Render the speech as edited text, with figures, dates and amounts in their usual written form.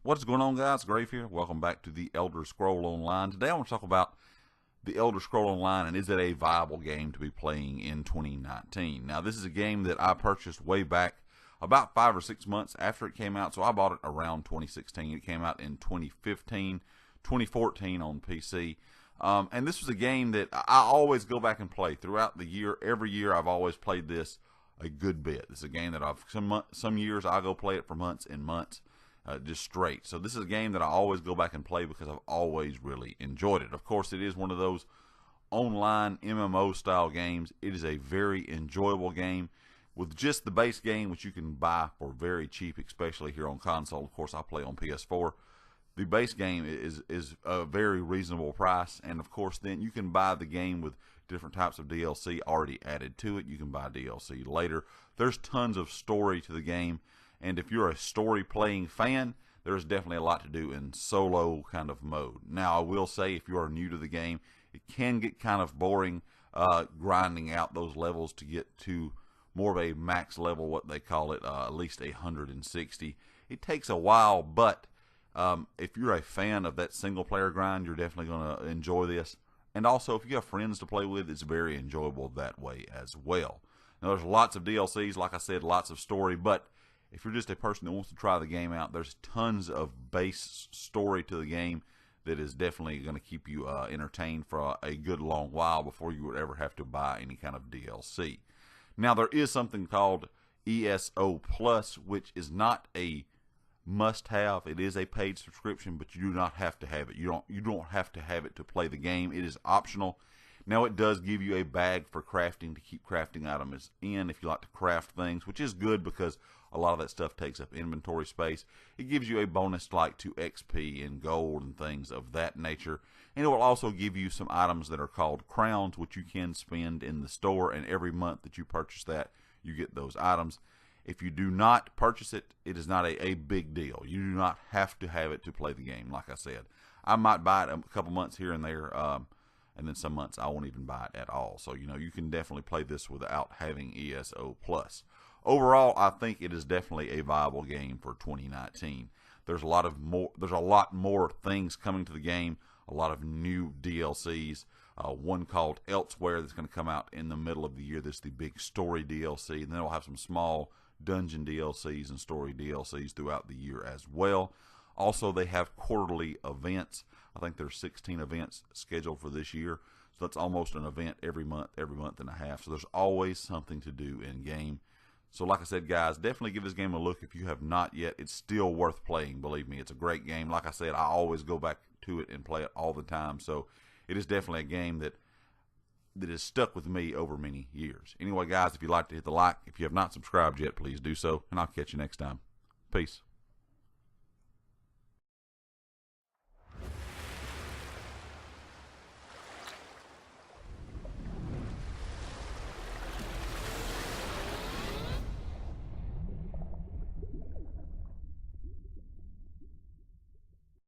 What's going on, guys? Grave here. Welcome back to the Elder Scroll Online. Today I want to talk about the Elder Scroll Online and is it a viable game to be playing in 2019. Now, this is a game that I purchased way back about 5 or 6 months after it came out, so I bought it around 2016. It came out in 2015, 2014 on PC. And this was a game that I always go back and play throughout the year. Every year I've always played this a good bit. This is a game that some years I go play it for months and months. Just straight. So this is a game that I always go back and play because I've always really enjoyed it. Of course, it is one of those online MMO style games. It is a very enjoyable game with just the base game, which you can buy for very cheap, especially here on console. Of course, I play on PS4. The base game is a very reasonable price, and of course, then you can buy the game with different types of DLC already added to it. You can buy DLC later. There's tons of story to the game. And if you're a story playing fan, there's definitely a lot to do in solo kind of mode. Now, I will say if you are new to the game, it can get kind of boring grinding out those levels to get to more of a max level, what they call it, at least 160. It takes a while, but if you're a fan of that single player grind, you're definitely going to enjoy this. And also, if you have friends to play with, it's very enjoyable that way as well. Now, there's lots of DLCs, like I said, lots of story, but if you're just a person that wants to try the game out, there's tons of base story to the game that is definitely going to keep you entertained for a good long while before you would ever have to buy any kind of DLC. Now, there is something called ESO Plus, which is not a must-have. It is a paid subscription, but you do not have to have it. You don't have to have it to play the game. It is optional. Now, it does give you a bag for crafting to keep crafting items in if you like to craft things, which is good because a lot of that stuff takes up inventory space. It gives you a bonus like to XP and gold and things of that nature. And it will also give you some items that are called crowns, which you can spend in the store. And every month that you purchase that, you get those items. If you do not purchase it, it is not a big deal. You do not have to have it to play the game, like I said. I might buy it a couple months here and there. And then some months I won't even buy it at all. So, you can definitely play this without having ESO Plus. Overall, I think it is definitely a viable game for 2019. There's a lot more things coming to the game, a lot of new DLCs. One called Elsewhere that's going to come out in the middle of the year. This is the big story DLC. And then we'll have some small dungeon DLCs and story DLCs throughout the year as well. Also, they have quarterly events. I think there's 16 events scheduled for this year. So that's almost an event every month and a half. So there's always something to do in game. So like I said, guys, definitely give this game a look if you have not yet. It's still worth playing, believe me. It's a great game. Like I said, I always go back to it and play it all the time. So it is definitely a game that has stuck with me over many years. Anyway, guys, if you'd like to hit the like, if you have not subscribed yet, please do so. And I'll catch you next time. Peace.